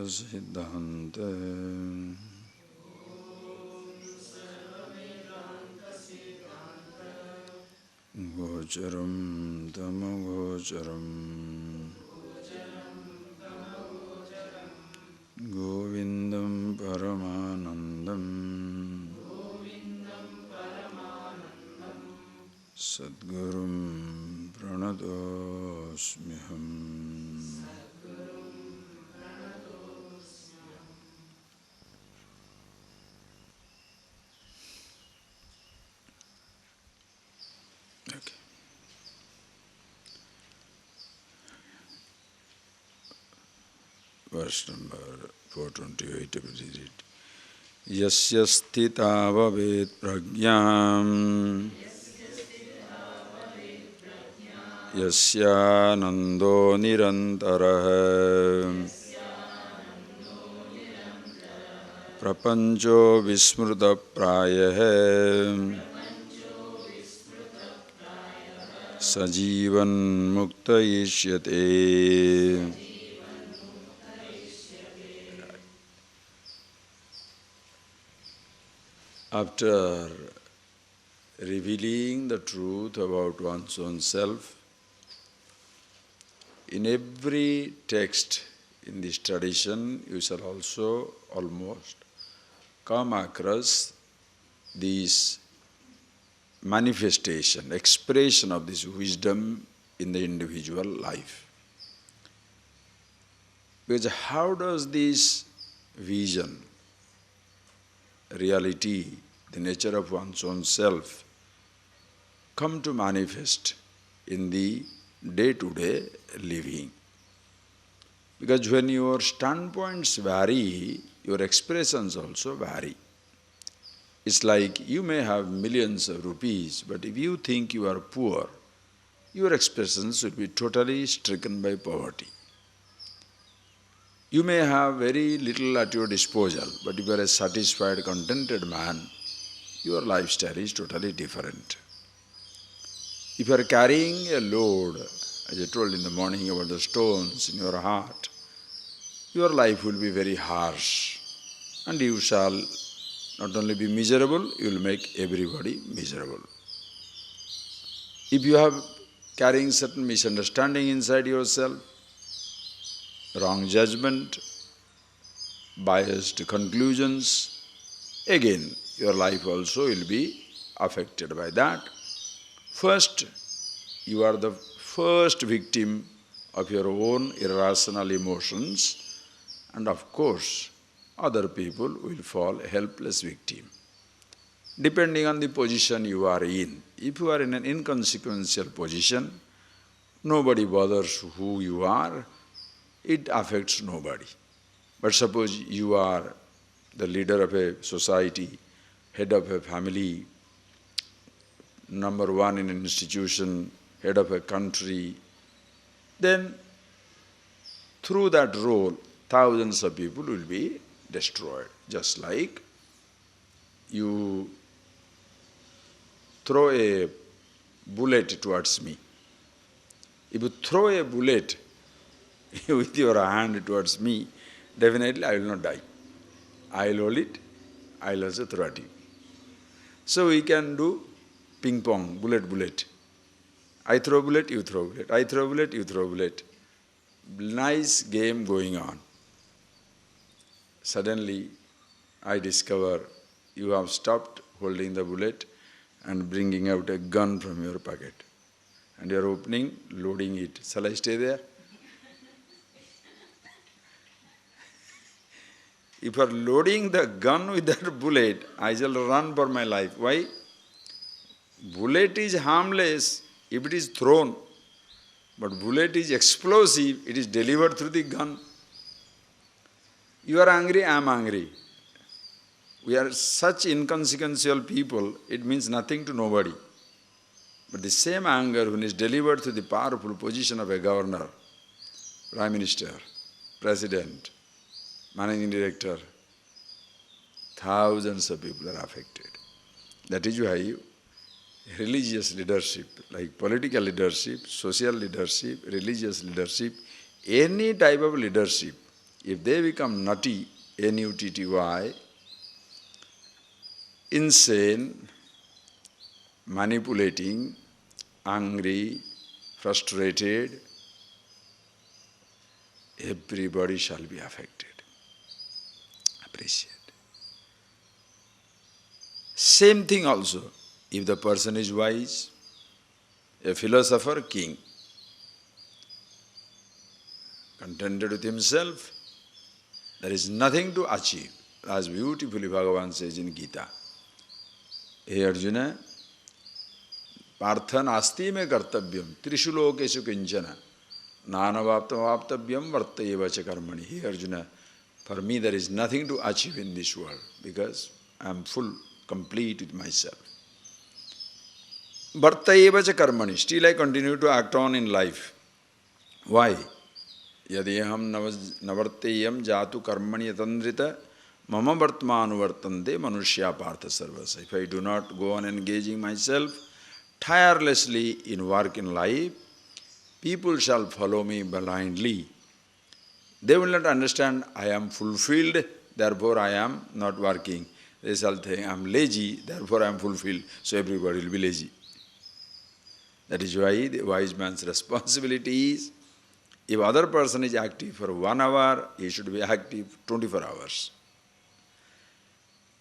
Siddhante Gocharam Tamagocharam Govindam Paramanandam Sadgurum Pranatosmiham. Okay. Verse number 428, read it. Yasya sthita vavet pragyam Yasya nando nirantara Prapancho vismruta prayahe Sajivan mukta ishyate. After revealing the truth about one's own self, in every text in this tradition, you shall also almost come across this manifestation, expression of this wisdom in the individual life. Because how does this vision, reality, the nature of one's own self, come to manifest in the day-to-day living? Because when your standpoints vary, your expressions also vary. It's like you may have millions of rupees, but if you think you are poor, your expressions will be totally stricken by poverty. You may have very little at your disposal, but if you are a satisfied, contented man, your lifestyle is totally different. If you are carrying a load, as I told in the morning about the stones in your heart, your life will be very harsh, and you shall not only be miserable, you will make everybody miserable. If you have carrying certain misunderstanding inside yourself, wrong judgment, biased conclusions, again your life also will be affected by that. First, you are the first victim of your own irrational emotions, and of course, other people will fall helpless victim. Depending on the position you are in. If you are in an inconsequential position, nobody bothers who you are, it affects nobody. But suppose you are the leader of a society, head of a family, number one in an institution, head of a country, then through that role, thousands of people will be destroyed. Just like you throw a bullet towards me. If you throw a bullet with your hand towards me, definitely I will not die. I will hold it, I will also throw at you. So we can do ping pong, bullet. I throw bullet, you throw bullet. I throw bullet, you throw bullet. Nice game going on. Suddenly, I discover you have stopped holding the bullet and bringing out a gun from your pocket. And you are opening, loading it. Shall I stay there? If you are loading the gun with that bullet, I shall run for my life. Why? Bullet is harmless if it is thrown, but bullet is explosive, it is delivered through the gun. You are angry, I am angry. We are such inconsequential people, it means nothing to nobody. But the same anger, when is delivered through the powerful position of a governor, prime minister, president, managing director, thousands of people are affected. That is why religious leadership, like political leadership, social leadership, religious leadership, any type of leadership, If they become nutty, N-U-T-T-Y, insane, manipulating, angry, frustrated, everybody shall be affected. Appreciate. Same thing also, if the person is wise, a philosopher, king, contented with himself, there is nothing to achieve. As beautifully Bhagavan says in Gita, Hey Arjuna, Partha nasti me kartavyam, trishu lokeshu kinchana, nanavaptavaptavyam vartayeva cha karmani. Hey Arjuna, for me there is nothing to achieve in this world because I am full, complete with myself. Vartayeva cha karmani, still I continue to act on in life. Why? Yadiham navarteyam jatu karmani yatandrita mama vartmanu vartante manushya partha sarvasa. If I do not go on engaging myself tirelessly in work in life, people shall follow me blindly. They will not understand I am fulfilled, therefore I am not working. They shall think I am lazy, therefore I am fulfilled, so everybody will be lazy. That is why the wise man's responsibility is, if other person is active for 1 hour, he should be active 24 hours.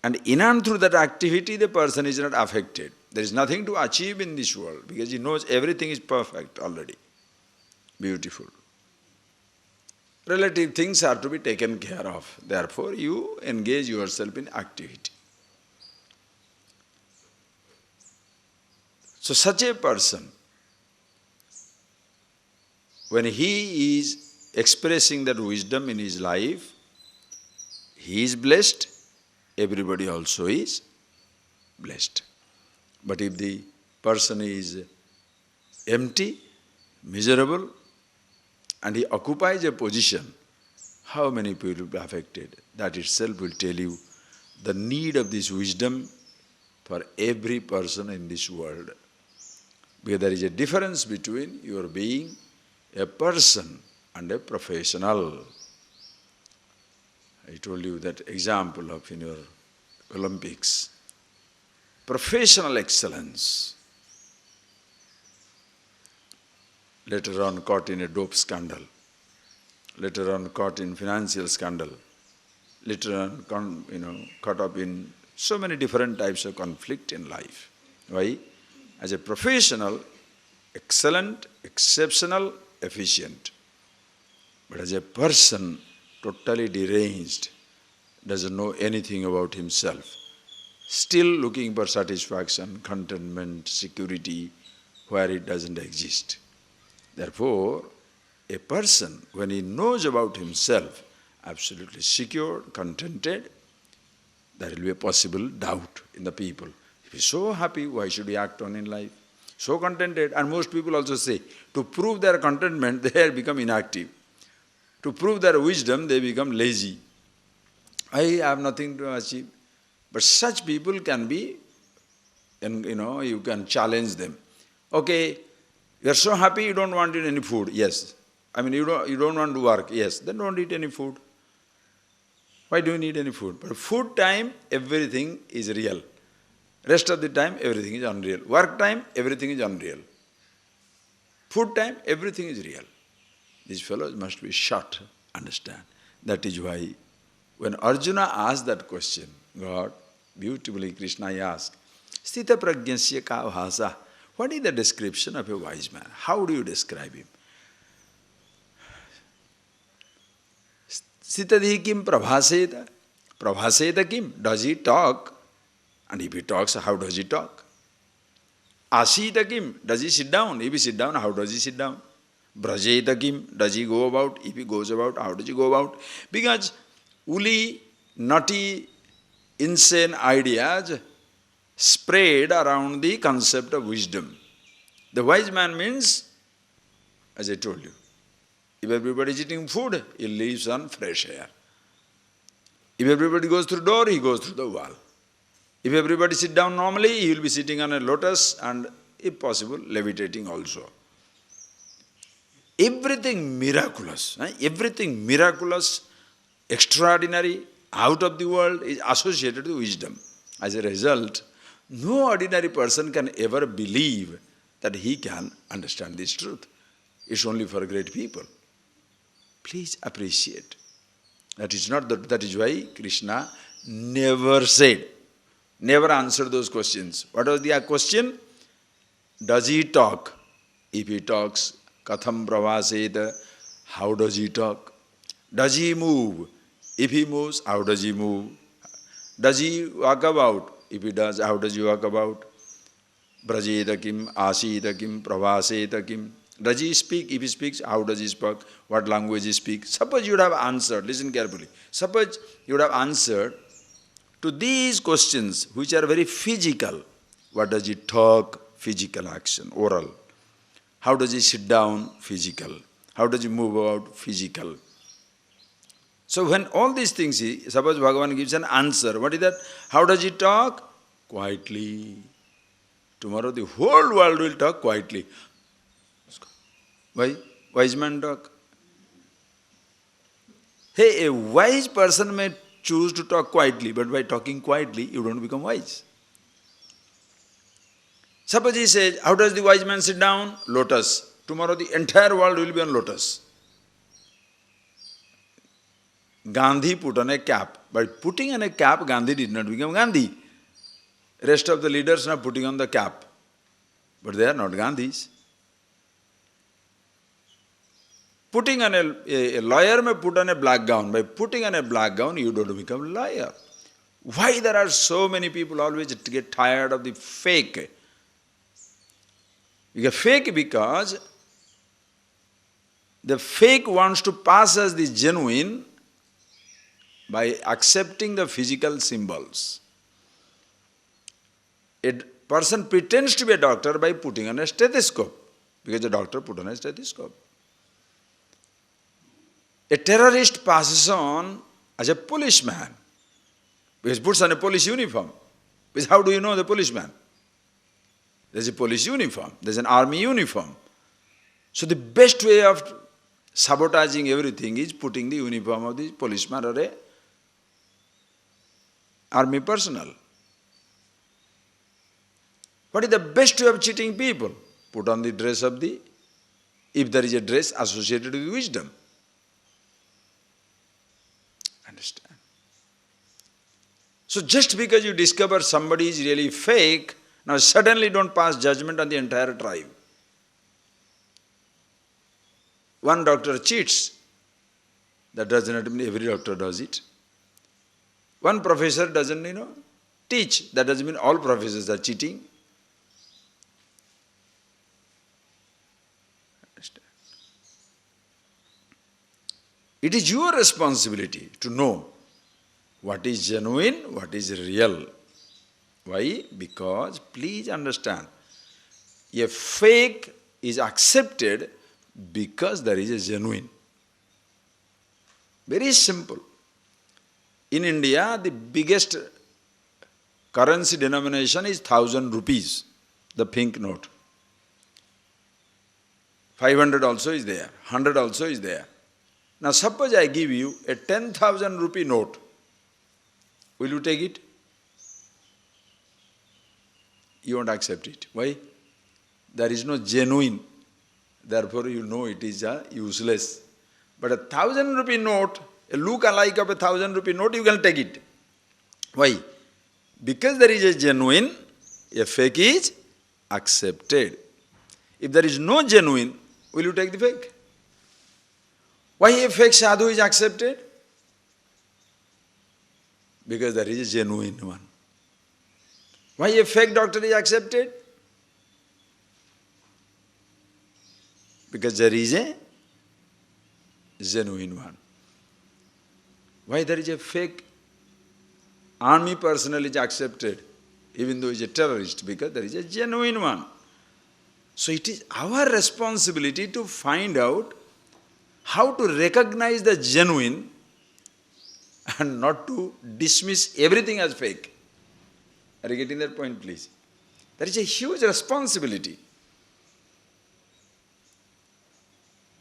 And in and through that activity, the person is not affected. There is nothing to achieve in this world because he knows everything is perfect already. Beautiful. Relative things are to be taken care of. Therefore, you engage yourself in activity. So such a person, when he is expressing that wisdom in his life, he is blessed, everybody also is blessed. But if the person is empty, miserable, and he occupies a position, how many people will be affected? That itself will tell you the need of this wisdom for every person in this world. Because there is a difference between your being a person and a professional. I told you that example of in your Olympics. Professional excellence, later on caught in a dope scandal, later on caught in financial scandal, later on caught up in so many different types of conflict in life. Why? As a professional, excellent, exceptional, efficient. But as a person, totally deranged, doesn't know anything about himself, still looking for satisfaction, contentment, security, where it doesn't exist. Therefore, a person, when he knows about himself, absolutely secure, contented, there will be a possible doubt in the people. If he is so happy, why should he act on in life? So contented, and most people also say, to prove their contentment, they have become inactive. To prove their wisdom, they become lazy. I have nothing to achieve. But such people can be, and you can challenge them. Okay, you are so happy you don't want to eat any food. Yes. You don't want to work. Yes. Then don't eat any food. Why do you need any food? But food time, everything is real. Rest of the time, everything is unreal. Work time, everything is unreal. Food time, everything is real. These fellows must be shut, understand. That is why when Arjuna asked that question, God, beautifully Krishna asked, Sthita prajnasya ka bhasa. What is the description of a wise man? How do you describe him? Sthitadhi kim prabhaseta? Prabhaseta kim? Does he talk? And if he talks, how does he talk? Asita kim? Does he sit down? If he sit down, how does he sit down? Brajeta kim? Does he go about? If he goes about, how does he go about? Because woolly, nutty, insane ideas spread around the concept of wisdom. The wise man means, as I told you, if everybody is eating food, he lives on fresh air. If everybody goes through door, he goes through the wall. If everybody sit down normally, he will be sitting on a lotus and, if possible, levitating also. Everything miraculous extraordinary, out of the world is associated with wisdom. As a result, no ordinary person can ever believe that he can understand this truth. It's only for great people. Please appreciate. That is why Krishna never said, never answered those questions. What was the question? Does he talk? If he talks, katham pravaseta, how does he talk? Does he move? If he moves, how does he move? Does he walk about? If he does, how does he walk about? Brajeta kim, asita kim, pravaseta kim. Does he speak? If he speaks, how does he speak? What language he speaks? Suppose you would have answered, listen carefully. Suppose you would have answered to these questions which are very physical. What does he talk? Physical action, oral. How does he sit down? Physical. How does he move about? Physical. So when all these things, suppose Bhagavan gives an answer, what is that? How does he talk? Quietly. Tomorrow the whole world will talk quietly. Why? Wise man talk. Hey, a wise person may choose to talk quietly, but by talking quietly, you don't become wise. Suppose he says, how does the wise man sit down? Lotus. Tomorrow the entire world will be on lotus. Gandhi put on a cap. By putting on a cap, Gandhi did not become Gandhi. Rest of the leaders are putting on the cap. But they are not Gandhis. Putting on a lawyer may put on a black gown. By putting on a black gown, you don't become a lawyer. Why there are so many people always get tired of the fake? You get fake because the fake wants to pass as the genuine by accepting the physical symbols. A person pretends to be a doctor by putting on a stethoscope, because the doctor put on a stethoscope. A terrorist passes on as a policeman, because he puts on a police uniform. Because how do you know the policeman? There's a police uniform, there's an army uniform. So the best way of sabotaging everything is putting the uniform of the policeman or a army personnel. What is the best way of cheating people? Put on the dress of the, if there is a dress associated with wisdom. Understand? So just because you discover somebody is really fake, now suddenly don't pass judgment on the entire tribe. One doctor cheats, that does not mean every doctor does it. One professor doesn't, teach, that doesn't mean all professors are cheating. Understand? It is your responsibility to know what is genuine, what is real. Why? Because, please understand, a fake is accepted because there is a genuine. Very simple. In India, the biggest currency denomination is 1,000 rupees, the pink note. 500 also is there, 100 also is there. Now suppose I give you a 10,000 rupee note. Will you take it? You won't accept it. Why? There is no genuine. Therefore you know it is useless. But a 1,000 rupee note, a look-alike of a 1,000 rupee note, you can take it. Why? Because there is a genuine, a fake is accepted. If there is no genuine, will you take the fake? Why a fake sadhu is accepted? Because there is a genuine one. Why a fake doctor is accepted? Because there is a genuine one. Why there is a fake army personnel is accepted, even though he is a terrorist? Because there is a genuine one. So it is our responsibility to find out how to recognize the genuine and not to dismiss everything as fake. Are you getting that point, please? There is a huge responsibility.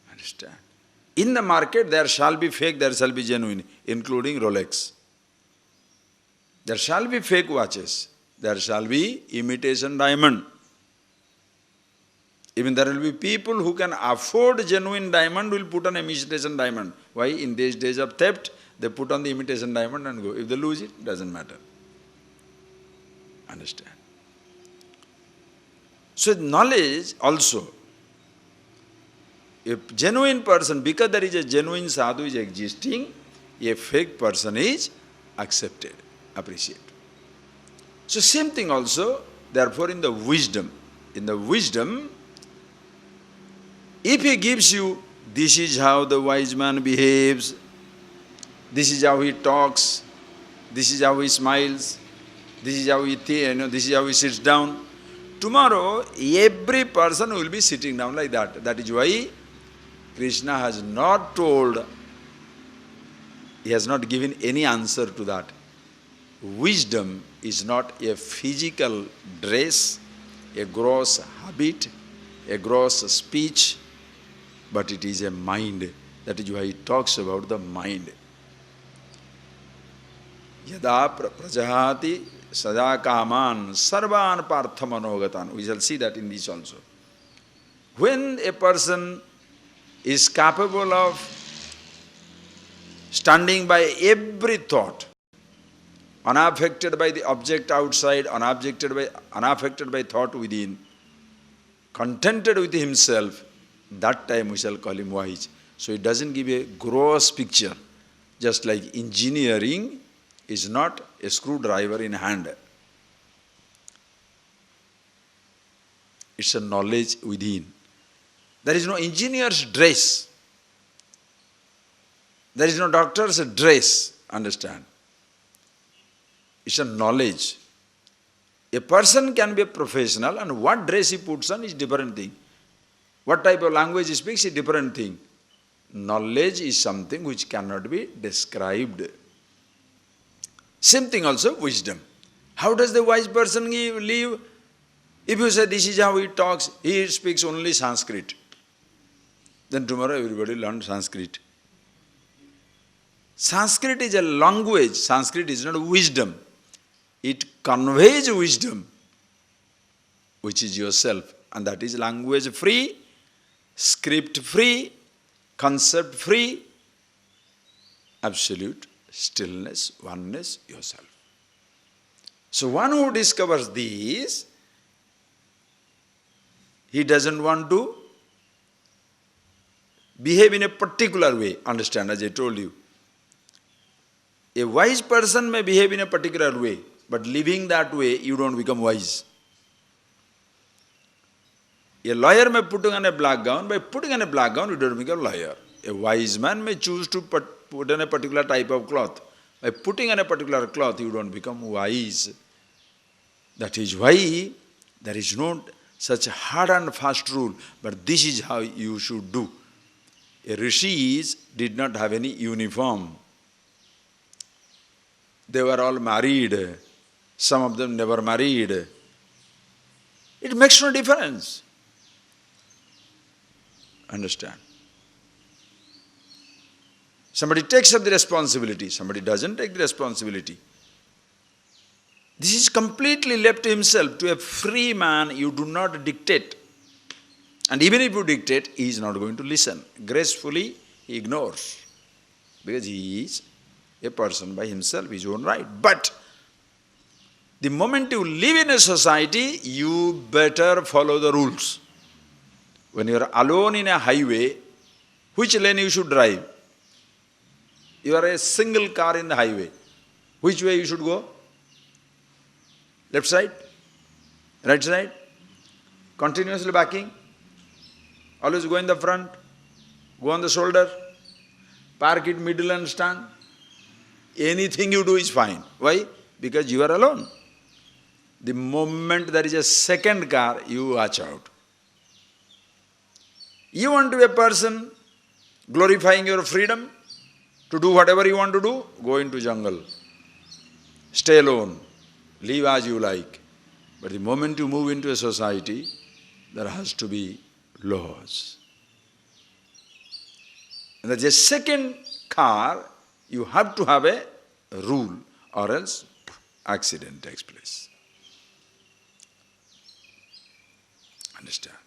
Understand? In the market there shall be fake, there shall be genuine, including Rolex. There shall be fake watches, there shall be imitation diamond. Even there will be people who can afford genuine diamond will put on imitation diamond. Why? In these days of theft, they put on the imitation diamond and go. If they lose it, doesn't matter. Understand? So knowledge also, a genuine person, because there is a genuine sadhu is existing, a fake person is accepted, appreciated. So same thing also, therefore in the wisdom, if he gives you, this is how the wise man behaves, this is how he talks, this is how he smiles, this is how this is how he sits down. Tomorrow, every person will be sitting down like that. That is why Krishna has not told, he has not given any answer to that. Wisdom is not a physical dress, a gross habit, a gross speech, but it is a mind. That is why he talks about the mind. Yada prajahati sada kaman sarvan parthamanogatan. We shall see that in this also. When a person is capable of standing by every thought, unaffected by the object outside, unaffected by thought within, contented with himself, that time we shall call him wise. So it doesn't give a gross picture. Just like engineering is not a screwdriver in hand. It's a knowledge within. There is no engineer's dress. There is no doctor's dress. Understand? It's a knowledge. A person can be a professional, and what dress he puts on is different thing. What type of language he speaks is different thing. Knowledge is something which cannot be described. Same thing also, wisdom. How does the wise person live? If you say this is how he talks, he speaks only Sanskrit. Then tomorrow everybody learns Sanskrit. Sanskrit is a language. Sanskrit is not wisdom. It conveys wisdom, which is yourself. And that is language free, script free, concept free, absolute stillness, oneness, yourself. So one who discovers these, he doesn't want to behave in a particular way. Understand, as I told you. A wise person may behave in a particular way, but living that way, you don't become wise. A lawyer may put on a black gown. By putting on a black gown, you don't become a lawyer. A wise man may choose to put on a particular type of cloth. By putting on a particular cloth, you don't become wise. That is why there is no such hard and fast rule, but this is how you should do. A rishis did not have any uniform. They were all married. Some of them never married. It makes no difference. Understand? Somebody takes up the responsibility, somebody doesn't take the responsibility. This is completely left to himself. To a free man, you do not dictate. And even if you dictate, he is not going to listen. Gracefully, he ignores. Because he is a person by himself, his own right. But the moment you live in a society, you better follow the rules. When you are alone in a highway, which lane you should drive? You are a single car in the highway. Which way you should go? Left side? Right side? Continuously backing? Always go in the front? Go on the shoulder? Park it middle and stand? Anything you do is fine. Why? Because you are alone. The moment there is a second car, you watch out. You want to be a person glorifying your freedom to do whatever you want to do? Go into jungle. Stay alone. Live as you like. But the moment you move into a society, there has to be laws. And the second car, you have to have a rule, or else accident takes place. Understand?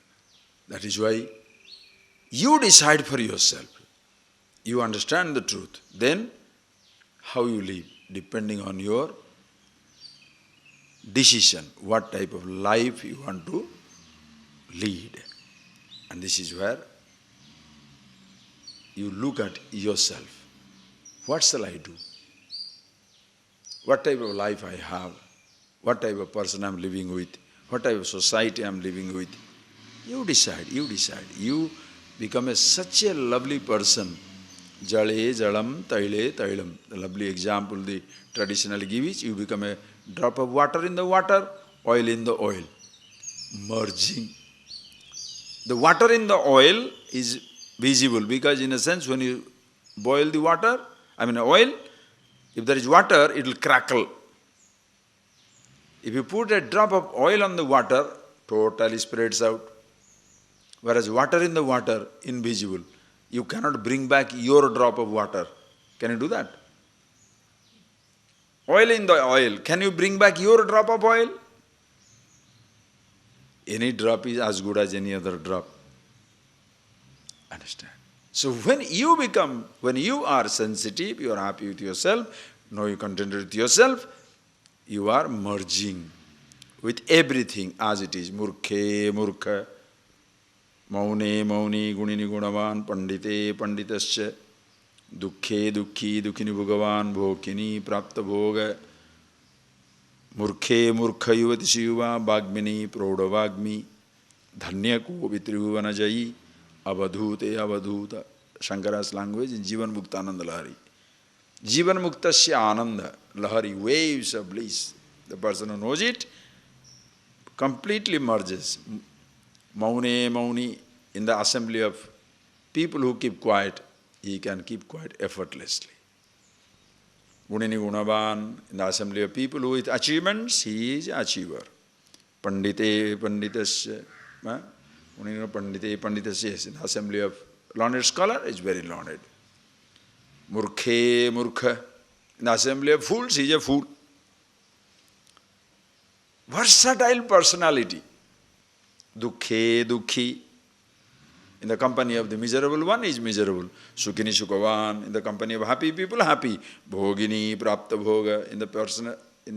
That is why you decide for yourself. You understand the truth. Then how you live, depending on your decision, what type of life you want to lead. And this is where you look at yourself. What shall I do? What type of life I have? What type of person I am living with? What type of society I am living with? You decide, you decide. You become such a lovely person. Jale jalam taile tailam. The lovely example they traditionally give is you become a drop of water in the water, oil in the oil. Merging. The water in the oil is visible because in a sense when you boil the water, oil, if there is water, it will crackle. If you put a drop of oil on the water, totally spreads out. Whereas water in the water, invisible. You cannot bring back your drop of water. Can you do that? Oil in the oil, can you bring back your drop of oil? Any drop is as good as any other drop. Understand? So when you are sensitive, you are happy with yourself, now you are contented with yourself, you are merging with everything as it is. Murkhe murkha, maune mauni, gunini gunavan, pandite panditascha, dukhe dukhi, dukhini bhagavan, bhokini prapta bhoga, murkhe murkha yuvati shiva, bhagmini praudavagmi, dhanya ko vitrivana jayi, avadhute avadhuta. Sankara'S language in Jivan Muktananda Lahari. Jivan Muktasya Ananda Lahari, waves of bliss. The person who knows it completely merges. Maune Mauni, in the assembly of people who keep quiet, he can keep quiet effortlessly. Gunini Gunavan, in the assembly of people who with achievements, he is an achiever. Pandite Panditasya, Gunini Pandite Panditasya, yes, in the assembly of learned scholar is very learned. Murkhe murkha, in the assembly of fools, he is a fool. Versatile personality. Dukhe dukhi, in the company of the miserable one is miserable. Sukhini sukhavan, in the company of happy people, happy. Bhogini prapta bhoga, in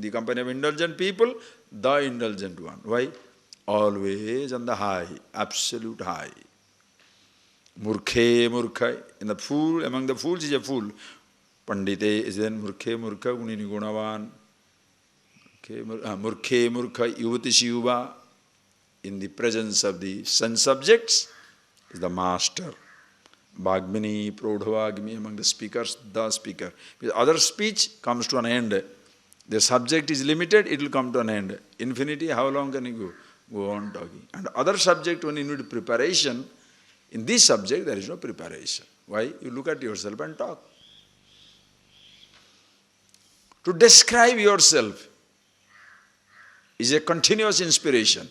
the company of indulgent people, the indulgent one. Why? Always on the high, absolute high. Murkhe murkha, in the fool, among the fools is a fool. Pandite is then murkhe murkha, gunini gunavan. Murkhe murkha, yuvati shiva, in the presence of the sun subjects, is the master. Bhagmini, Prodhavagmi, among the speakers, the speaker. Because other speech comes to an end. The subject is limited, it will come to an end. Infinity, how long can you go? Go on talking. And other subject, when you need preparation, in this subject there is no preparation. Why? You look at yourself and talk. To describe yourself is a continuous inspiration.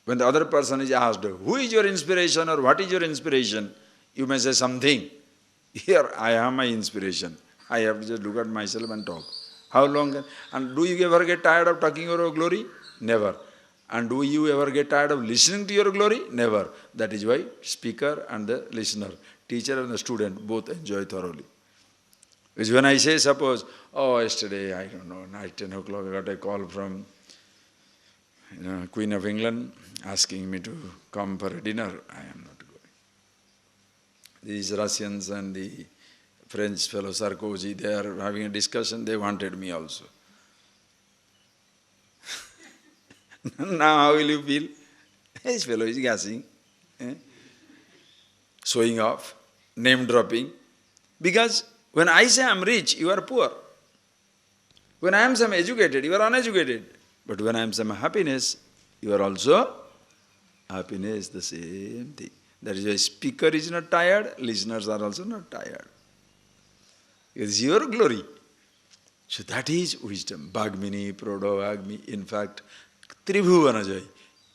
When the other person is asked, who is your inspiration or what is your inspiration? You may say something. Here I am my inspiration. I have to just look at myself and talk. How long? And do you ever get tired of talking your glory? Never. And do you ever get tired of listening to your glory? Never. That is why speaker and the listener, teacher and the student both enjoy thoroughly. Because when I say, suppose, yesterday, I don't know, night 10 o'clock, I got a call from Queen of England asking me to come for a dinner. I am not going. These Russians and the French fellow Sarkozy, they are having a discussion, they wanted me also. Now how will you feel? This fellow is gassing, showing off, name dropping. Because when I say I am rich, you are poor. When I am some educated, you are uneducated. But when I am some happiness, you are also happiness, the same thing. That is why speaker is not tired, listeners are also not tired. It is your glory. So that is wisdom. Bhagmini, Prodhavagmi, in fact, Tribhuvanajai.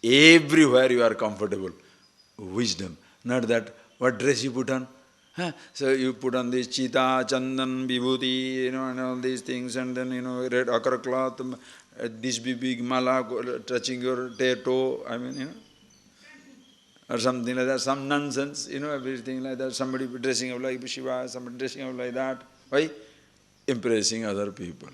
Everywhere you are comfortable. Wisdom. Not that what dress you put on, Huh? So you put on this chita, chandan, vibhuti, and all these things, and then, red ochre cloth, this big mala touching your toe, or something like that, some nonsense, everything like that. Somebody dressing up like Shiva, somebody dressing up like that. Why? Impressing other people.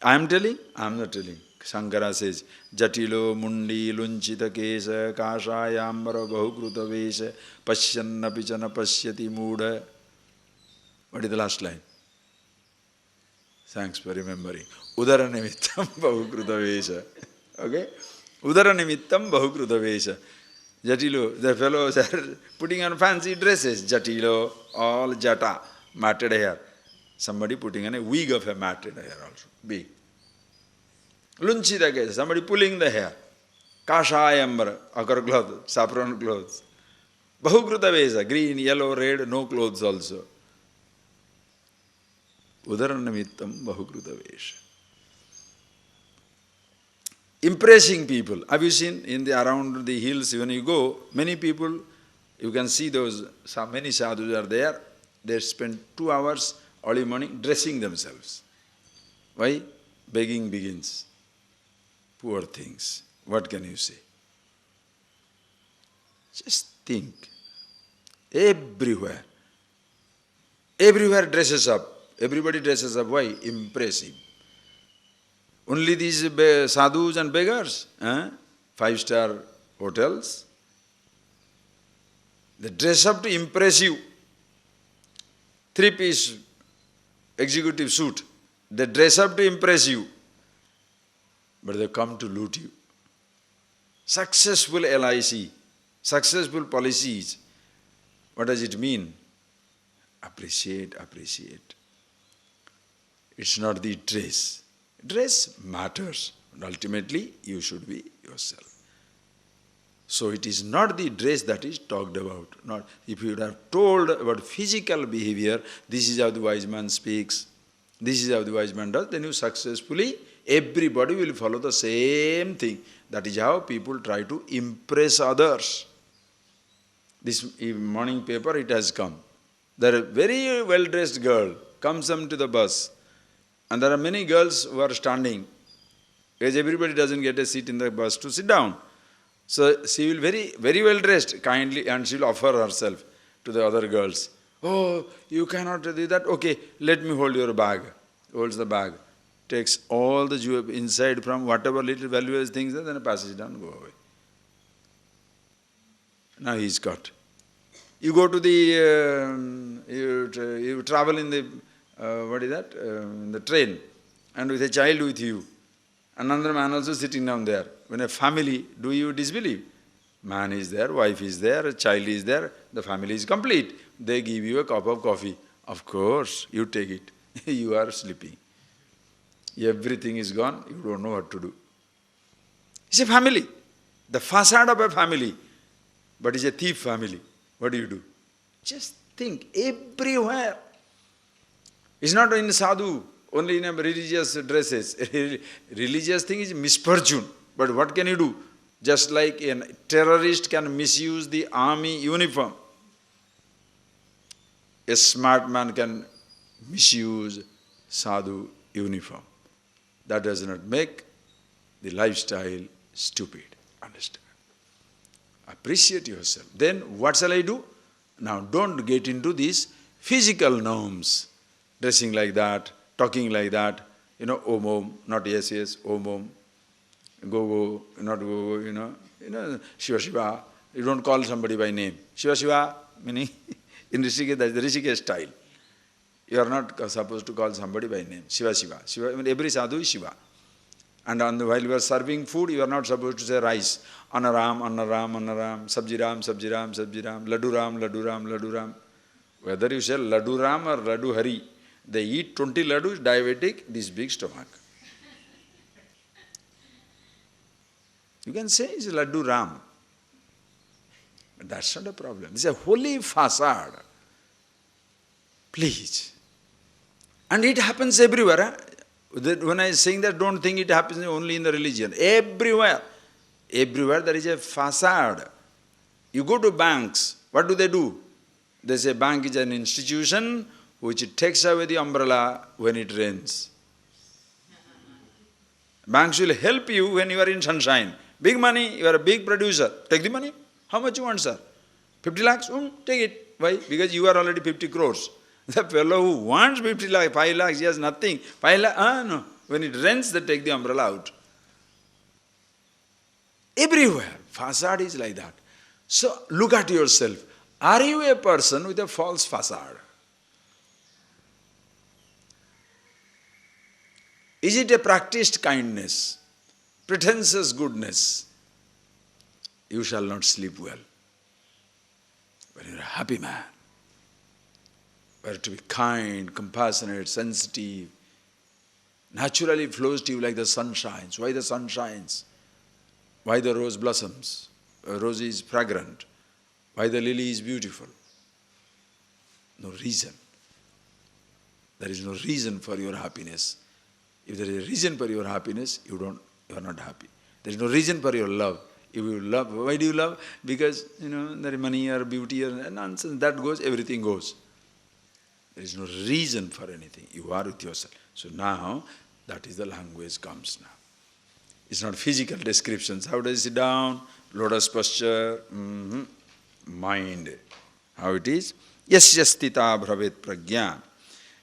I am telling? I am not telling. Sankara says, Jatilo mundi lunchita kesa kashayambara bahukruta vesa pasyana pichana pasyati muda. What is the last line? Thanks for remembering. Udara nimittam bahukruta vesa. Okay? Udara nimittam bahukruta vesa. Jatilo, the fellows are putting on fancy dresses. Jatilo, all jata, matted hair. Somebody putting on a wig of a matted hair also. Big. Lunchita case, somebody pulling the hair. Kashayambara, ochre cloth, saffron clothes. Bahukruta vesa, green, yellow, red, no clothes also. Udarannamittam bahukruta vesa. Impressing people. Have you seen around the hills when you go, many people, you can see many sadhus are there. They spend 2 hours early morning dressing themselves. Why? Begging begins. Poor things. What can you say? Just think. Everywhere. Everywhere dresses up. Everybody dresses up. Why? Impressive. Only these sadhus and beggars, 5-star hotels, they dress up to impress you. 3-piece executive suit, they dress up to impress you, but they come to loot you. Successful LIC, successful policies, what does it mean? Appreciate, appreciate. It's not the dress. Dress matters, and ultimately you should be yourself. So it is not the dress that is talked about. Not if you would have told about physical behavior, this is how the wise man speaks, this is how the wise man does, then you successfully, everybody will follow the same thing. That is how people try to impress others. This morning paper, it has come. There is a very well-dressed girl comes into the bus. And there are many girls who are standing, because everybody doesn't get a seat in the bus to sit down. So she will very well dressed, kindly, and she will offer herself to the other girls. Oh, you cannot do that? Okay, let me hold your bag. Holds the bag, takes all the jewelry inside from whatever little valuable things are, then passes it down, go away. Now he is caught. You go to you travel in the in the train, and with a child with you. Another man also sitting down there. When a family, do you disbelieve? Man is there, wife is there, a child is there, the family is complete. They give you a cup of coffee. Of course, you take it. You are sleeping. Everything is gone, you don't know what to do. It's a family. The facade of a family, but it's a thief family. What do? Just think, everywhere. It's not in sadhu, only in religious dresses. Religious thing is misfortune. But what can you do? Just like a terrorist can misuse the army uniform, a smart man can misuse sadhu uniform. That does not make the lifestyle stupid. Understand? Appreciate yourself. Then what shall I do? Now don't get into these physical norms. Dressing like that, talking like that, om, not yes, om, go, not go, Shiva, Shiva. You don't call somebody by name. Shiva, Shiva, meaning in Rishikesh, that is the Rishikesh style. You are not supposed to call somebody by name. Shiva, Shiva. Shiva, every sadhu is Shiva. And while you are serving food, you are not supposed to say rice. Anaram, Anaram, Anaram, Sabji Ram, Sabji Ram, Sabji Ram, Laddu Ram, Laddu Ram, Laddu Ram. Whether you say Laddu Ram or Laddu Hari, they eat 20 laddus, diabetic, this big stomach. You can say it's Laddu Ram. But that's not a problem. It's a holy facade. Please. And it happens everywhere. When I am saying that, don't think it happens only in the religion. Everywhere. Everywhere there is a facade. You go to banks, what do? They say bank is an institution which takes away the umbrella when it rains. Banks will help you when you are in sunshine. Big money, you are a big producer. Take the money. How much you want, sir? 50 lakhs? Take it. Why? Because you are already 50 crores. The fellow who wants 50 lakhs, 5 lakhs, he has nothing. 5 lakhs, no. When it rains, they take the umbrella out. Everywhere. Facade is like that. So look at yourself. Are you a person with a false facade? Is it a practiced kindness, pretentious goodness? You shall not sleep well. When you are a happy man, you are to be kind, compassionate, sensitive. Naturally it flows to you like the sun shines. Why the sun shines? Why the rose blossoms? A rose is fragrant. Why the lily is beautiful? No reason. There is no reason for your happiness. If there is a reason for your happiness, you are not happy. There is no reason for your love. If you love, why do you love? Because, there is money or beauty or nonsense. That goes, everything goes. There is no reason for anything. You are with yourself. So now, that is the language comes now. It's not physical descriptions. How does it sit down? Lotus posture. Mind. How it is? Yasya stita bhravet pragya.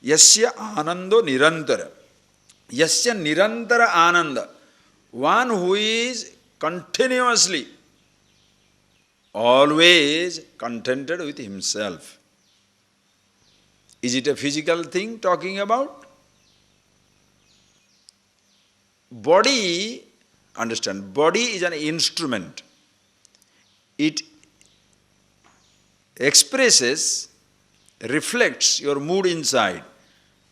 Yasya anando nirantara. Yasya nirantara ananda. One who is continuously, always contented with himself. Is it a physical thing talking about? Body, understand, body is an instrument. It expresses, reflects your mood inside,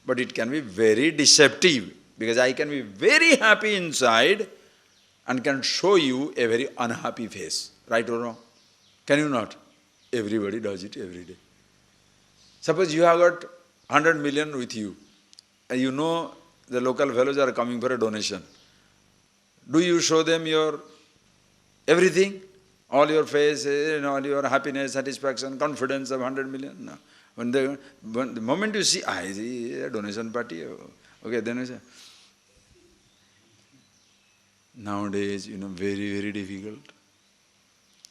but it can be very deceptive, because I can be very happy inside and can show you a very unhappy face. Right or wrong? Can you not? Everybody does it every day. Suppose you have got 100 million with you, and you know the local fellows are coming for a donation. Do you show them your everything? All your face, all your happiness, satisfaction, confidence of 100 million? No. When the moment you see, I see a donation party, okay, then you say, nowadays, very, very difficult.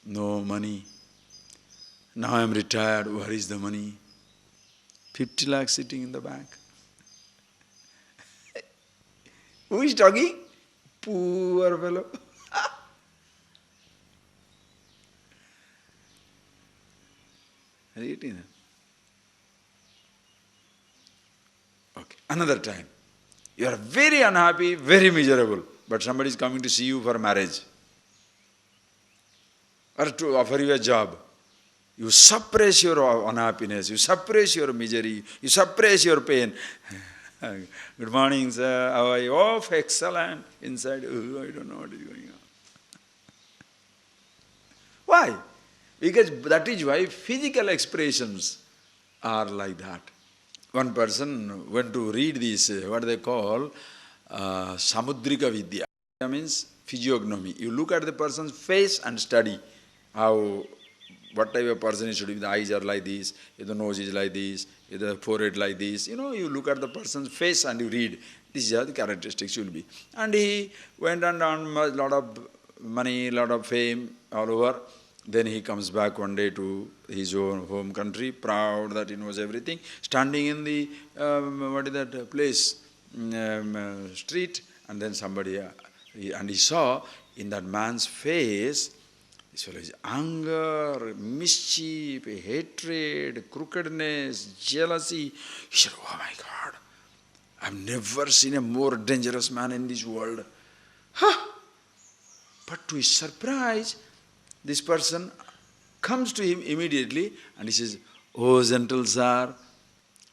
No money. Now I am retired, where is the money? 50 lakhs sitting in the bank. Who is talking? Poor fellow. Okay, another time. You are very unhappy, very miserable, but somebody is coming to see you for marriage or to offer you a job. You suppress your unhappiness, you suppress your misery, you suppress your pain. Good morning, sir. How are you? Oh, excellent. Inside, I don't know what is going on. Why? Because that is why physical expressions are like that. One person went to read this, what they call, Samudrika Vidya. That means physiognomy. You look at the person's face and study what type of person it should be. The eyes are like this, if the nose is like this, if the forehead like this. You look at the person's face and you read. These are the characteristics will be. And he went and earned a lot of money, a lot of fame all over. Then he comes back one day to his own home country, proud that he knows everything, standing in the, place, street, and then somebody, and he saw in that man's face, his anger, mischief, hatred, crookedness, jealousy. He said, oh my God, I've never seen a more dangerous man in this world. But to his surprise, this person comes to him immediately and he says, oh gentle sir,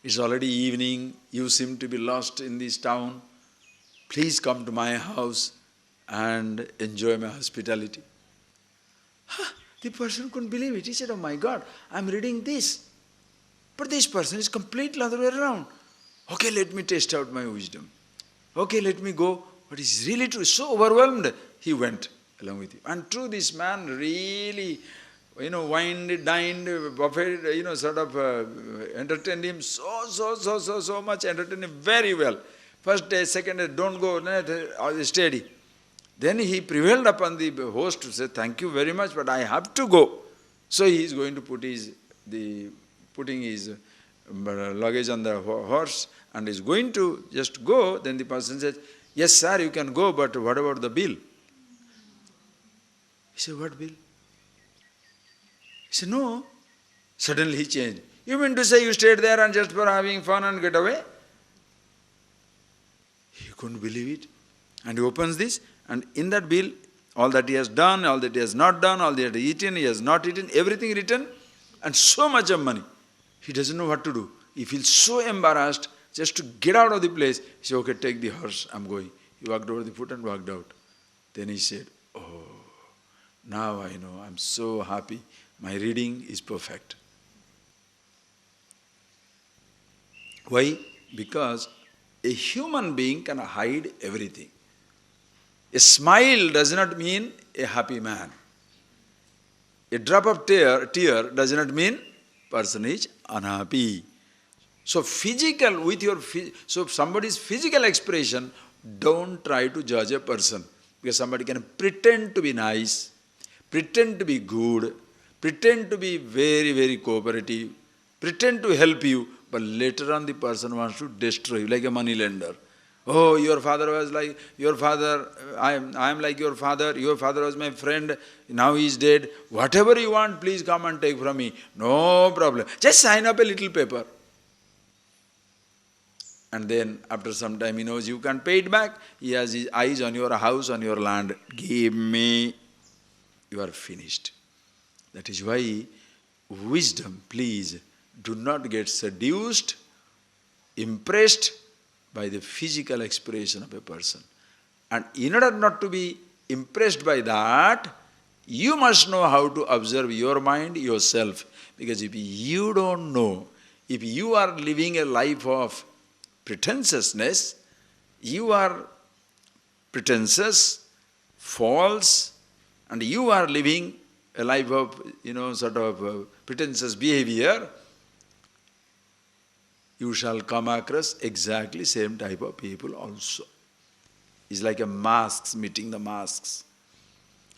it's already evening, you seem to be lost in this town. Please come to my house and enjoy my hospitality. The person couldn't believe it. He said, oh my God, I'm reading this. But this person is completely other way around. Okay, let me test out my wisdom. Okay, let me go. But it's really true. So overwhelmed. He went along with you. And true, this man really wined, dined, buffet, sort of entertained him so much, entertained him very well. First day, second day, don't go, steady. Then he prevailed upon the host to say, thank you very much, but I have to go. So he is going to putting his luggage on the horse and is going to just go. Then the person says, yes sir, you can go, but what about the bill? He said, what bill? He said, no. Suddenly he changed. You mean to say you stayed there and just for having fun and get away? He couldn't believe it. And he opens this, and in that bill, all that he has done, all that he has not done, all that he has eaten, he has not eaten, everything written, and so much of money. He doesn't know what to do. He feels so embarrassed just to get out of the place. He said, okay, take the horse, I'm going. He walked over the foot and walked out. Then he said, oh, now I know, I'm so happy. My reading is perfect. Why? Because a human being can hide everything. A smile does not mean a happy man. A drop of tear does not mean person is unhappy. So somebody's physical expression, don't try to judge a person. Because somebody can pretend to be nice, pretend to be good, pretend to be very, very cooperative, pretend to help you, but later on the person wants to destroy you, like a money lender. Oh, your father was like your father, I am like your father was my friend, now he is dead. Whatever you want, please come and take from me. No problem. Just sign up a little paper. And then after some time he knows you can't pay it back. He has his eyes on your house, on your land. Give me. You are finished. That is why wisdom, please, do not get seduced, impressed by the physical expression of a person. And in order not to be impressed by that, you must know how to observe your mind, yourself. Because if you don't know, if you are living a life of pretensiousness, you are pretentious, false, and you are living a life of, pretentious behavior, you shall come across exactly same type of people also. It's like a masks meeting the masks.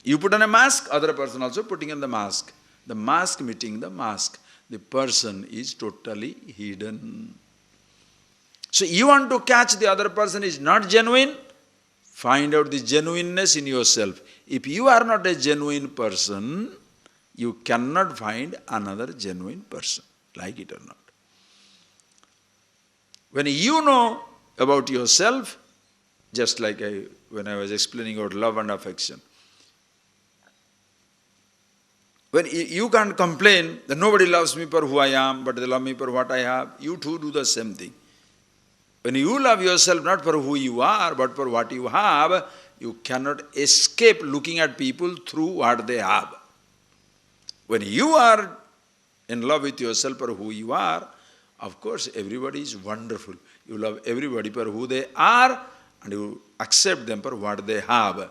You put on a mask, other person also putting on the mask. The mask meeting the mask. The person is totally hidden. So you want to catch the other person is not genuine, find out the genuineness in yourself. If you are not a genuine person, you cannot find another genuine person, like it or not. When you know about yourself, just like when I was explaining about love and affection, when you can't complain that nobody loves me for who I am, but they love me for what I have, you too do the same thing. When you love yourself not for who you are, but for what you have, you cannot escape looking at people through what they have. When you are in love with yourself for who you are, of course, everybody is wonderful. You love everybody for who they are and you accept them for what they have.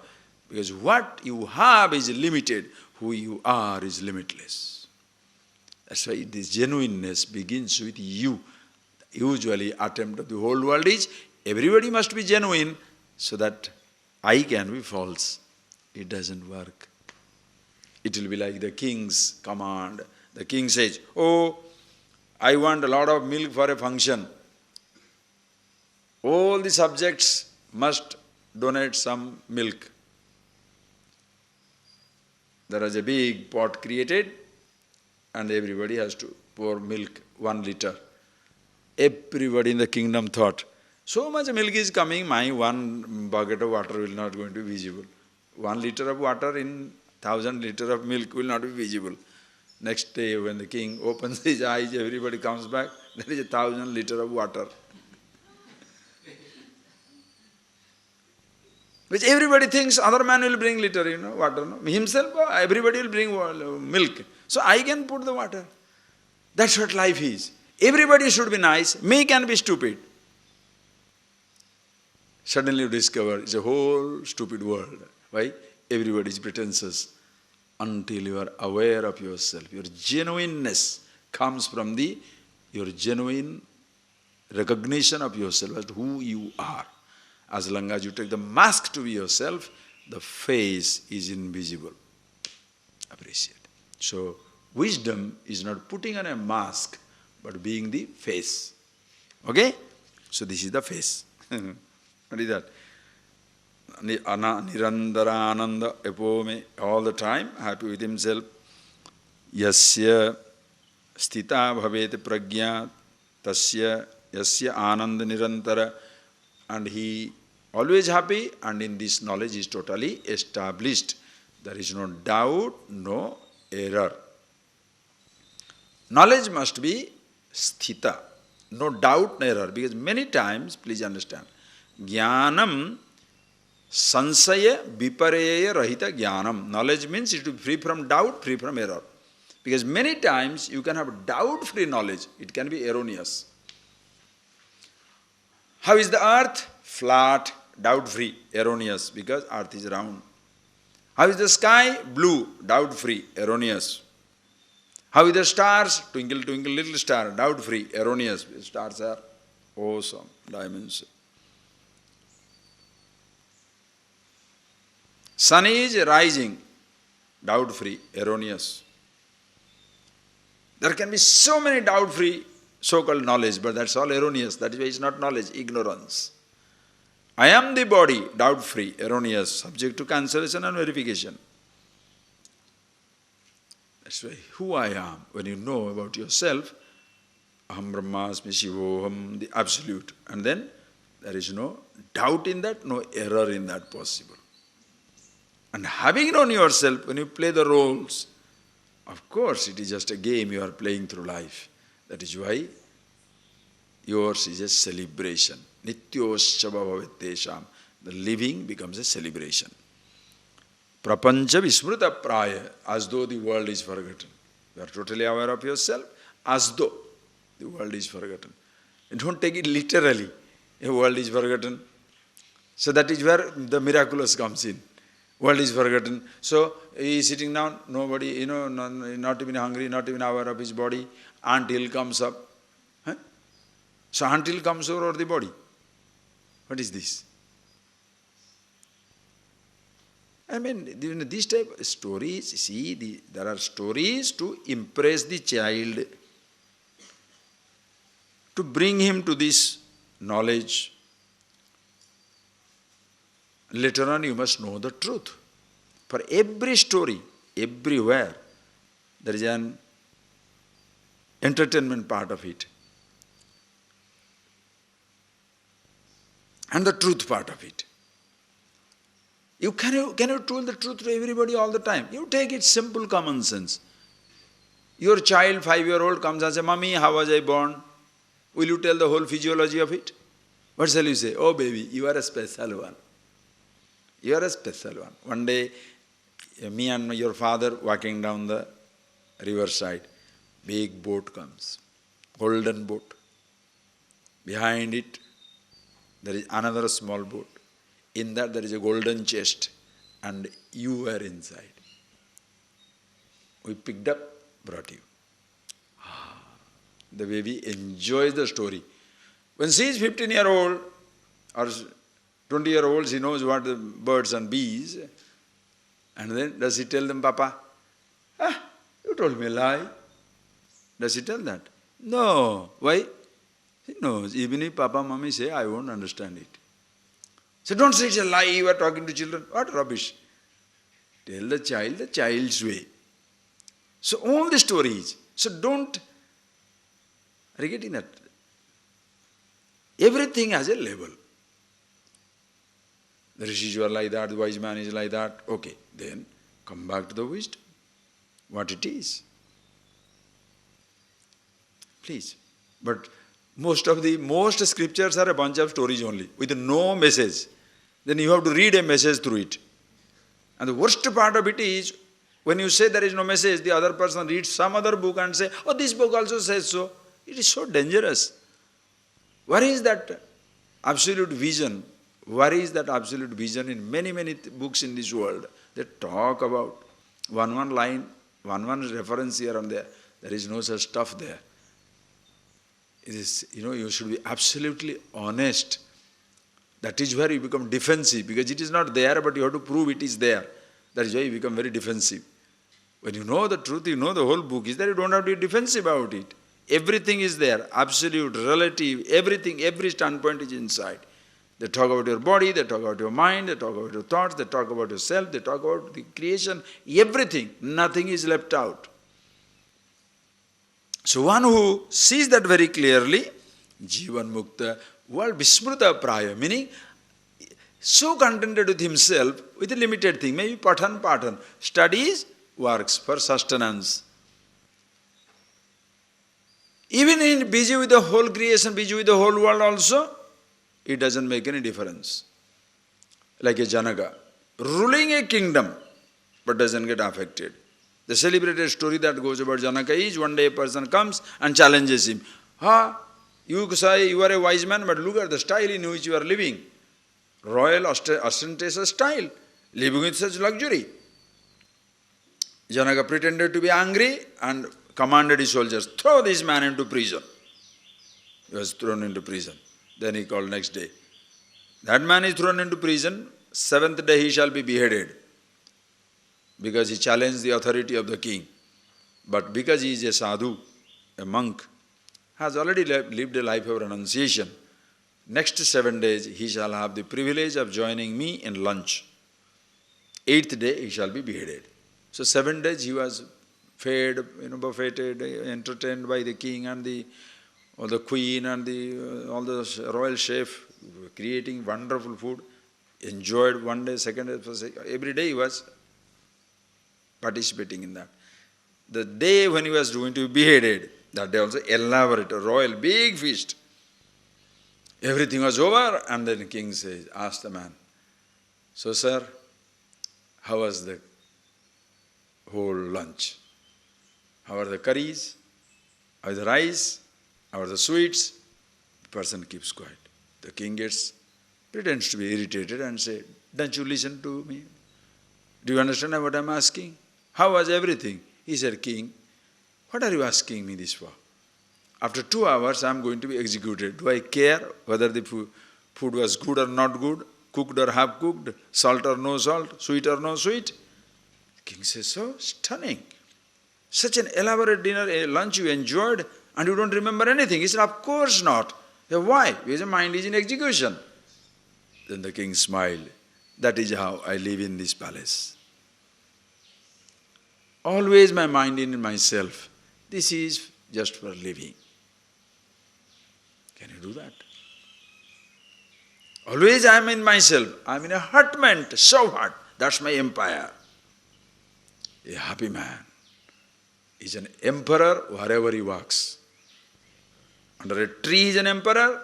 Because what you have is limited, who you are is limitless. That's why this genuineness begins with you. Usually attempt of the whole world is, everybody must be genuine so that I can be false. It doesn't work. It will be like the king's command. The king says, oh, I want a lot of milk for a function. All the subjects must donate some milk. There is a big pot created and everybody has to pour milk, 1 liter. Everybody in the kingdom thought, so much milk is coming, my 1 bucket of water will not going to be visible. 1 liter of water in 1,000 liters of milk will not be visible. Next day when the king opens his eyes, everybody comes back, there is 1,000 liters of water. Which everybody thinks other man will bring liter, water. No? Himself, everybody will bring milk. So I can put the water. That's what life is. Everybody should be nice, me can be stupid. Suddenly you discover it's a whole stupid world. Why? Everybody is pretentious, until you are aware of yourself. Your genuineness comes from your genuine recognition of yourself as who you are. As long as you take the mask to be yourself, the face is invisible. Appreciate. So, wisdom is not putting on a mask, but being the face. Okay? So this is the face. What is that? Nirandara Ananda Epome, all the time, happy with himself. Yasya Stita Bhavete Pragya Tasya Yasya Ananda Nirantara. And he always happy, and in this knowledge is totally established. There is no doubt, no error. Knowledge must be sthita, no doubt, no error. Because many times, please understand, jnanam sansaya vipareya rahita jnanam. Knowledge means it to be free from doubt, free from error. Because many times you can have doubt-free knowledge. It can be erroneous. How is the earth? Flat, doubt-free, erroneous, because earth is round. How is the sky? Blue, doubt-free, erroneous. How is the stars? Twinkle, twinkle, little star, doubt-free, erroneous. Stars are awesome dimension. Sun is rising, doubt-free, erroneous. There can be so many doubt-free so-called knowledge, but that's all erroneous. That is why it's not knowledge, ignorance. I am the body, doubt-free, erroneous, subject to cancellation and verification. That's why who I am, when you know about yourself, aham brahmasmi shivoham, the absolute. And then there is no doubt in that, no error in that possible. And having known yourself, when you play the roles, of course it is just a game you are playing through life. That is why yours is a celebration. Nityoscava bhavettesham. The living becomes a celebration. Prapancha vismruta praya, as though the world is forgotten. You are totally aware of yourself, as though the world is forgotten. And don't take it literally. The world is forgotten. So that is where the miraculous comes in. World is forgotten. So he is sitting down, nobody, not even hungry, not even aware of his body, until comes up. Huh? So until comes over the body. What is this? I mean, these type of stories, see, there are stories to impress the child, to bring him to this knowledge. Later on you must know the truth. For every story, everywhere, there is an entertainment part of it. And the truth part of it. Can you tell the truth to everybody all the time? You take it simple common sense. Your child, 5-year-old, comes and says, Mommy, how was I born? Will you tell the whole physiology of it? What shall you say? Oh baby, you are a special one. You are a special one. One day, me and your father walking down the riverside, big boat comes, golden boat. Behind it, there is another small boat. In that there is a golden chest, and you were inside. We picked up, brought you. The baby enjoys the story. When she is 15-year-old or 20-year-old, she knows what the birds and bees. And then does she tell them, Papa, you told me a lie. Does she tell that? No. Why? She knows. Even if Papa, Mommy say, I won't understand it. So don't say it's a lie, you are talking to children. What rubbish. Tell the child the child's way. So all the stories. So don't, are you getting that? Everything has a level. The rishis are like that, the wise man is like that. Okay, then come back to the wisdom. What it is. Please. But most scriptures are a bunch of stories only, with no message. Then you have to read a message through it. And the worst part of it is, when you say there is no message, the other person reads some other book and say, oh, this book also says so. It is so dangerous. Where is that absolute vision? Where is that absolute vision in many, many books in this world? They talk about One line, one reference here and there. There is no such stuff there. It is, you should be absolutely honest. That is where you become defensive, because it is not there, but you have to prove it is there. That is why you become very defensive. When you know the truth, you know the whole book is there, you don't have to be defensive about it. Everything is there, absolute, relative, everything, every standpoint is inside. They talk about your body, they talk about your mind, they talk about your thoughts, they talk about yourself, they talk about the creation, everything. Nothing is left out. So one who sees that very clearly, Jivan Mukta, world Vismruta Praya, meaning so contented with himself, with a limited thing, maybe patan, studies, works for sustenance. Even in busy with the whole creation, busy with the whole world also, it doesn't make any difference. Like a Janaka, ruling a kingdom, but doesn't get affected. The celebrated story that goes about Janaka is, one day a person comes and challenges him. You say you are a wise man, but look at the style in which you are living. Royal, ostentatious style, living with such luxury. Janaka pretended to be angry and commanded his soldiers, throw this man into prison. He was thrown into prison. Then he called next day. That man is thrown into prison, 7th day he shall be beheaded, because he challenged the authority of the king. But because he is a sadhu, a monk, has already lived a life of renunciation, next 7 days he shall have the privilege of joining me in lunch. 8th day he shall be beheaded. So 7 days he was fed, buffeted, entertained by the king and the queen and all the royal chef, creating wonderful food, enjoyed 1 day, 2nd day, every day he was participating in that. The day when he was going to be beheaded, that day also elaborate, a royal, big feast. Everything was over, and then the king says, asked the man, so sir, how was the whole lunch? How are the curries? How is the rice? How are the sweets? The person keeps quiet. The king pretends to be irritated and says, don't you listen to me? Do you understand what I am asking? How was everything? He said, King, what are you asking me this for? After 2 hours I am going to be executed. Do I care whether the food was good or not good, cooked or half cooked, salt or no salt, sweet or no sweet? The king says, so stunning. Such an elaborate dinner, a lunch you enjoyed, and you don't remember anything. He said, of course not. He said, why? Because your mind is in execution. Then the king smiled. That is how I live in this palace. Always my mind in myself. This is just for living. Can you do that? Always I am in myself. I am in a hutment, so hot. That's my empire. A happy man is an emperor wherever he walks. Under a tree is an emperor,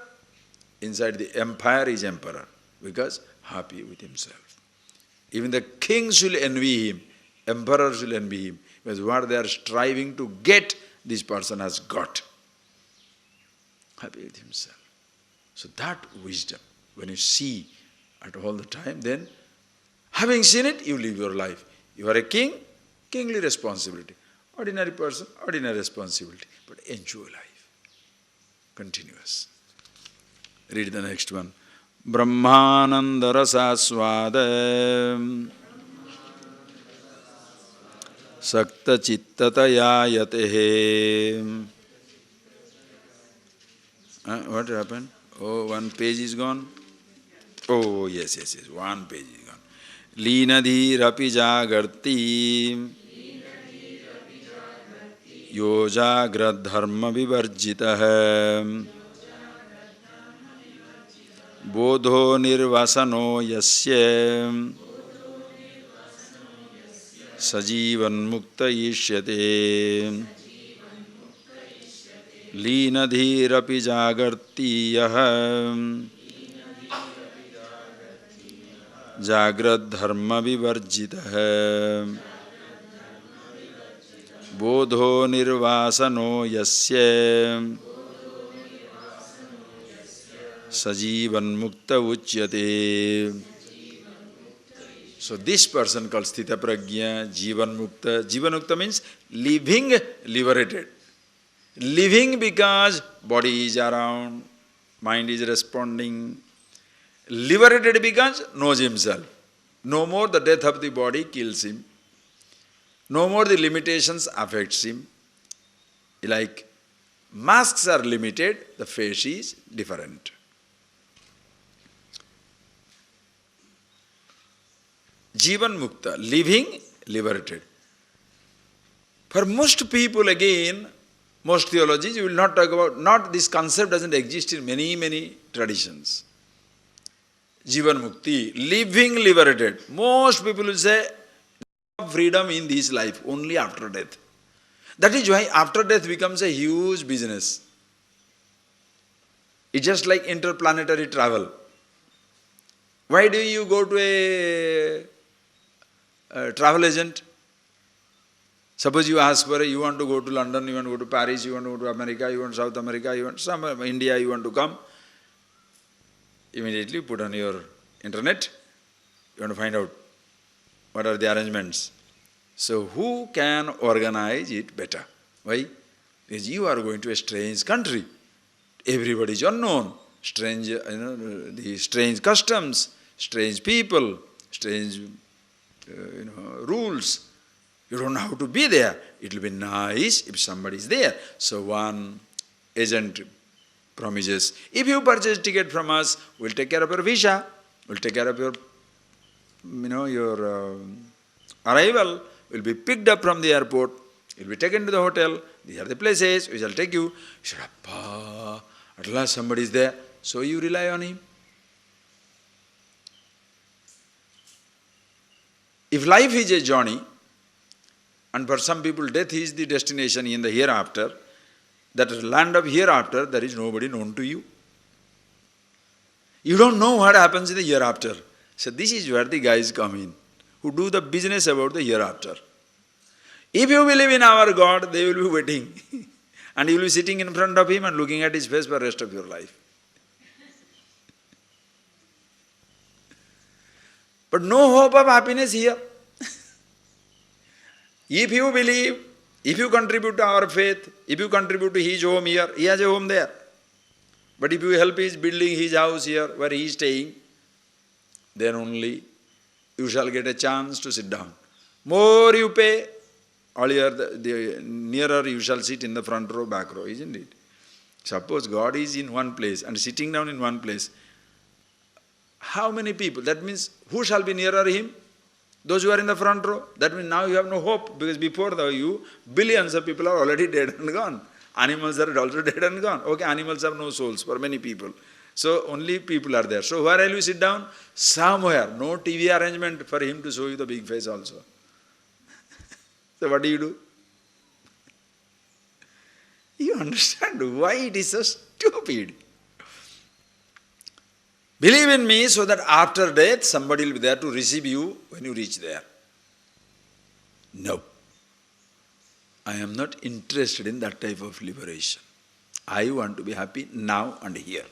inside the empire is emperor, because happy with himself. Even the kings will envy him, emperors will envy him, because what they are striving to get, this person has got. Happy with himself. So that wisdom, when you see at all the time, then having seen it, you live your life. You are a king, kingly responsibility. Ordinary person, ordinary responsibility. But enjoy life. Continuous. Read the next one. Brahmananda rasa swada sakta chittataya yatehe. What happened? Oh, 1 page is gone. Oh, yes, 1 page is gone. Leenadhirapi jagarti yojagrad dharma vivarjitah bodho nirvasano yasya sajivan mukta ishyate. Leenadhirapi jagarti yaha jagrad dharma vivarjitah bodho nirvasano yasya sajivan mukta uchyate. So this person called Sthita Prajna, Jivan Mukta. Jivan Mukta means living liberated. Living because body is around, mind is responding. Liberated because knows himself. No more the death of the body kills him. No more the limitations affects him. Like masks are limited, the face is different. Jivan Mukta, living liberated. For most people again, most theologies, you will not talk about, not this concept doesn't exist in many traditions. Jivan Mukti, living liberated. Most people will say, freedom in this life, only after death. That is why after death becomes a huge business. It's just like interplanetary travel. Why do you go to a travel agent? Suppose you ask for you want to go to London, you want to go to Paris, you want to go to America, you want South America, you want some India, you want to come. Immediately put on your internet, you want to find out what are the arrangements. So who can organize it better? Why? Because you are going to a strange country. Everybody is unknown. Strange, the strange customs, strange people, strange, rules. You don't know how to be there. It will be nice if somebody is there. So one agent promises, if you purchase ticket from us, we'll take care of your visa, we'll take care of your, your arrival, will be picked up from the airport, you'll be taken to the hotel, these are the places, we shall take you. You said, Appa, at last somebody is there, so you rely on him. If life is a journey, and for some people death is the destination in the hereafter, that land of hereafter, there is nobody known to you. You don't know what happens in the hereafter. So this is where the guys come in, who do the business about the hereafter. If you believe in our God, they will be waiting. And you will be sitting in front of him and looking at his face for the rest of your life. But no hope of happiness here. If you believe, if you contribute to our faith, if you contribute to his home here, he has a home there. But if you help his building his house here, where he is staying, then only you shall get a chance to sit down. More you pay, earlier the nearer you shall sit in the front row, back row, isn't it? Suppose God is in one place and sitting down in one place. How many people? That means who shall be nearer him? Those who are in the front row. That means now you have no hope, because before you, billions of people are already dead and gone. Animals are also dead and gone. Okay, animals have no souls for many people. So only people are there. So where will you sit down? Somewhere. No TV arrangement for him to show you the big face also. So what do? You understand why it is so stupid. Believe in me so that after death somebody will be there to receive you when you reach there. No. I am not interested in that type of liberation. I want to be happy now and here.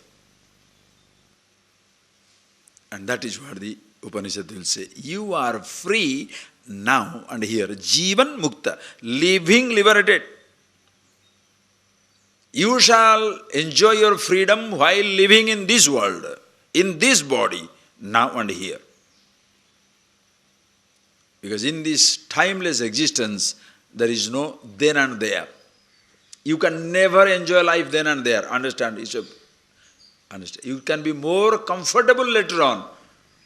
And that is what the Upanishad will say. You are free now and here. Jivan Mukta. Living liberated. You shall enjoy your freedom while living in this world, in this body, now and here. Because in this timeless existence, there is no then and there. You can never enjoy life then and there. Understand? Understand. You can be more comfortable later on,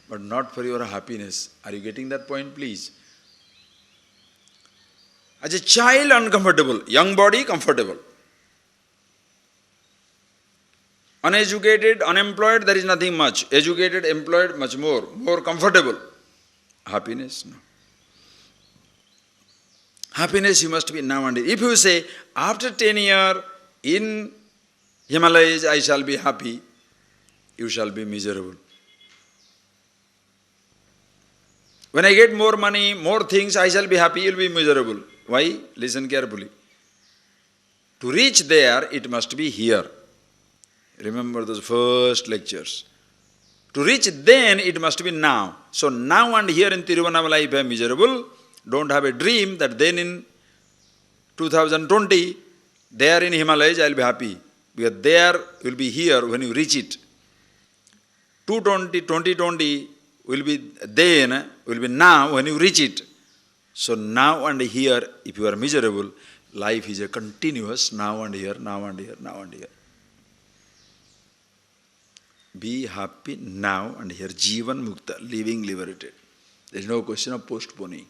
but not for your happiness. Are you getting that point, please? As a child, uncomfortable. Young body, comfortable. Uneducated, unemployed, there is nothing much. Educated, employed, much more. More comfortable. Happiness, no. Happiness you must be now and then. If you say, after 10 years in Himalayas I shall be happy, you shall be miserable. When I get more money, more things, I shall be happy, you will be miserable. Why? Listen carefully. To reach there, it must be here. Remember those first lectures. To reach then, it must be now. So now and here in Tiruvannamalai, if I am miserable, don't have a dream that then in 2020, there in Himalayas, I will be happy. Because there will be here when you reach it. 2020 will be then, will be now when you reach it. So now and here, if you are miserable, life is a continuous now and here, now and here, now and here. Be happy now and here. Jivan mukta, living liberated. There is no question of postponing.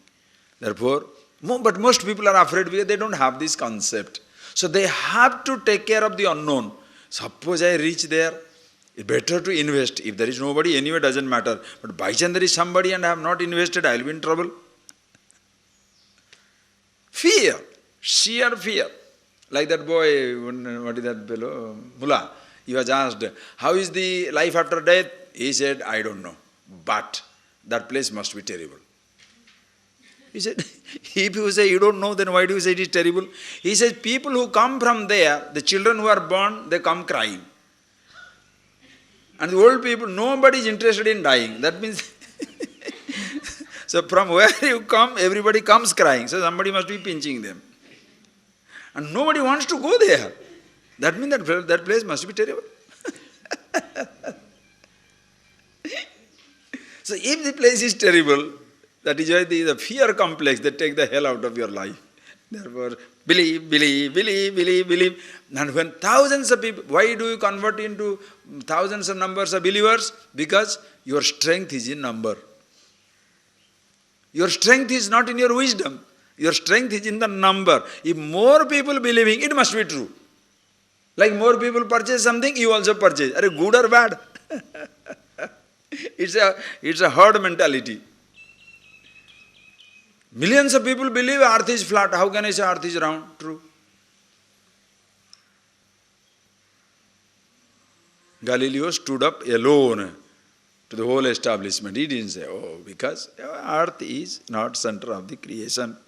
Therefore, but most people are afraid because they don't have this concept. So they have to take care of the unknown. Suppose I reach there, it's better to invest. If there is nobody, anyway, doesn't matter. But by chance there is somebody and I have not invested, I will be in trouble. Fear, sheer fear. Like that boy, what is that fellow? Mullah. He was asked, how is the life after death? He said, I don't know. But that place must be terrible. He said, if you say you don't know, then why do you say it is terrible? He says, people who come from there, the children who are born, they come crying. And the old people, nobody is interested in dying. That means, so from where you come, everybody comes crying. So somebody must be pinching them. And nobody wants to go there. That means that place must be terrible. So if the place is terrible, that is why the fear complex that take the hell out of your life. Therefore, believe. And when thousands of people, why do you convert into thousands of numbers of believers? Because your strength is in number. Your strength is not in your wisdom. Your strength is in the number. If more people believing, it must be true. Like more people purchase something, you also purchase. Are good or bad? It's a herd mentality. Millions of people believe earth is flat. How can I say earth is round? True. Galileo stood up alone to the whole establishment. He didn't say, oh, because earth is not center of the creation.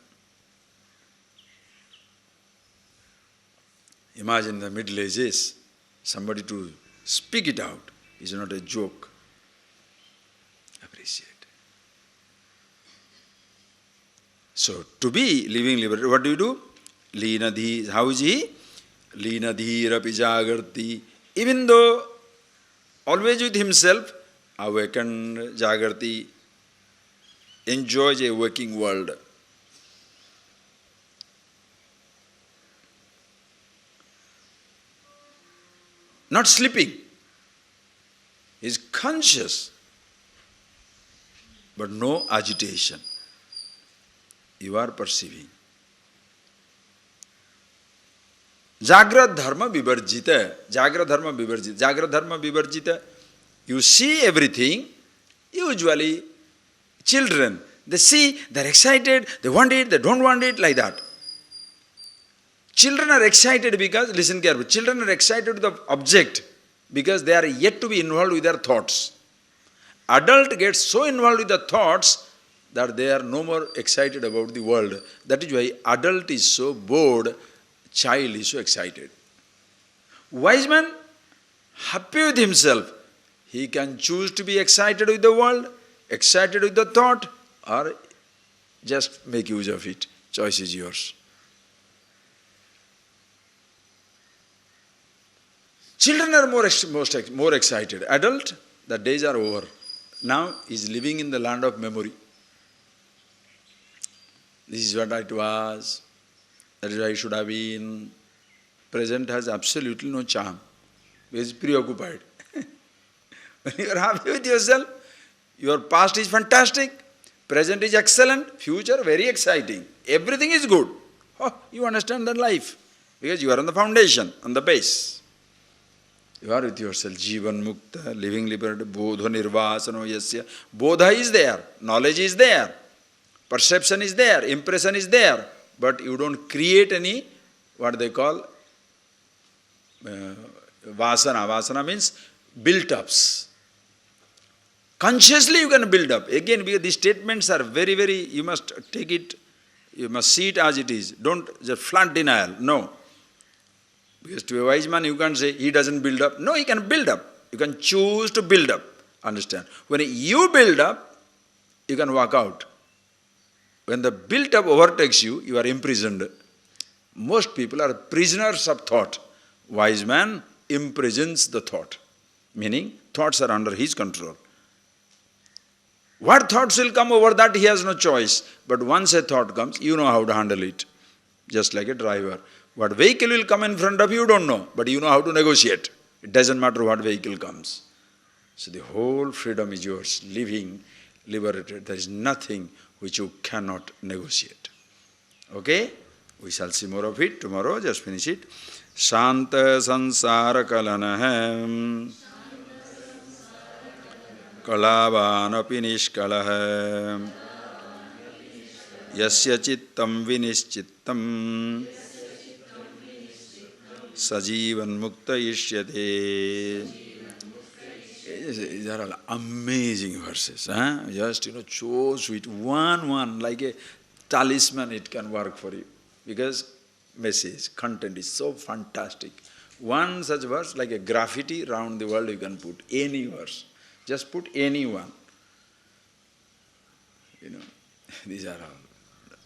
Imagine the Middle Ages, somebody to speak it out is not a joke. Appreciate. So, to be living liberated, what do? Leenadhi, how is he? Leenadhirapi jagarti. Even though always with himself, awakened jagarti, enjoys a waking world. Not sleeping. He is conscious, but no agitation. You are perceiving. Jagrat dharma vivarjita. Jagrat dharma vivarjita. Jagrat dharma vivarjita. You see everything. Usually, children, they see, they're excited, they want it, they don't want it, like that. Children are excited because, listen carefully, children are excited with the object because they are yet to be involved with their thoughts. Adult gets so involved with the thoughts that they are no more excited about the world. That is why adult is so bored, child is so excited. Wise man, happy with himself. He can choose to be excited with the world, excited with the thought, or just make use of it. Choice is yours. Children are more excited. Adult, the days are over. Now he is living in the land of memory. This is what it was. That is why it should have been. Present has absolutely no charm. He is preoccupied. When you are happy with yourself, your past is fantastic, present is excellent, future very exciting. Everything is good. Oh, you understand that life. Because you are on the foundation, on the base. You are with yourself, Jivan Mukta, living liberated, Bodha Nirvasano Yasya. Bodha is there, knowledge is there, perception is there, impression is there, but you don't create any, what they call, vasana. Vasana means built-ups. Consciously you can build up. Again, because these statements are very, very, you must take it, you must see it as it is. Don't just flat denial, no. Because to a wise man, you can't say he doesn't build up. No, he can build up. You can choose to build up. Understand? When you build up, you can walk out. When the built up overtakes you, you are imprisoned. Most people are prisoners of thought. Wise man imprisons the thought. Meaning, thoughts are under his control. What thoughts will come over that, he has no choice. But once a thought comes, you know how to handle it. Just like a driver. What vehicle will come in front of you, you don't know. But you know how to negotiate. It doesn't matter what vehicle comes. So the whole freedom is yours. Living, liberated. There is nothing which you cannot negotiate. Okay? We shall see more of it tomorrow. Just finish it. Shanta sansara kalanaham kalabanapi nishkalaham yasya chittam vinischittam sajivan mukta ishyate. These are all amazing verses. Just, so sweet. One, like a talisman, it can work for you. Because message, content is so fantastic. One such verse, like a graffiti around the world, you can put any verse. Just put any one. These are all.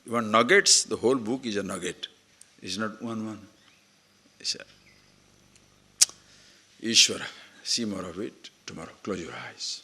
You want nuggets? The whole book is a nugget. It's not one. It's a Ishvara. See more of it tomorrow. Close your eyes.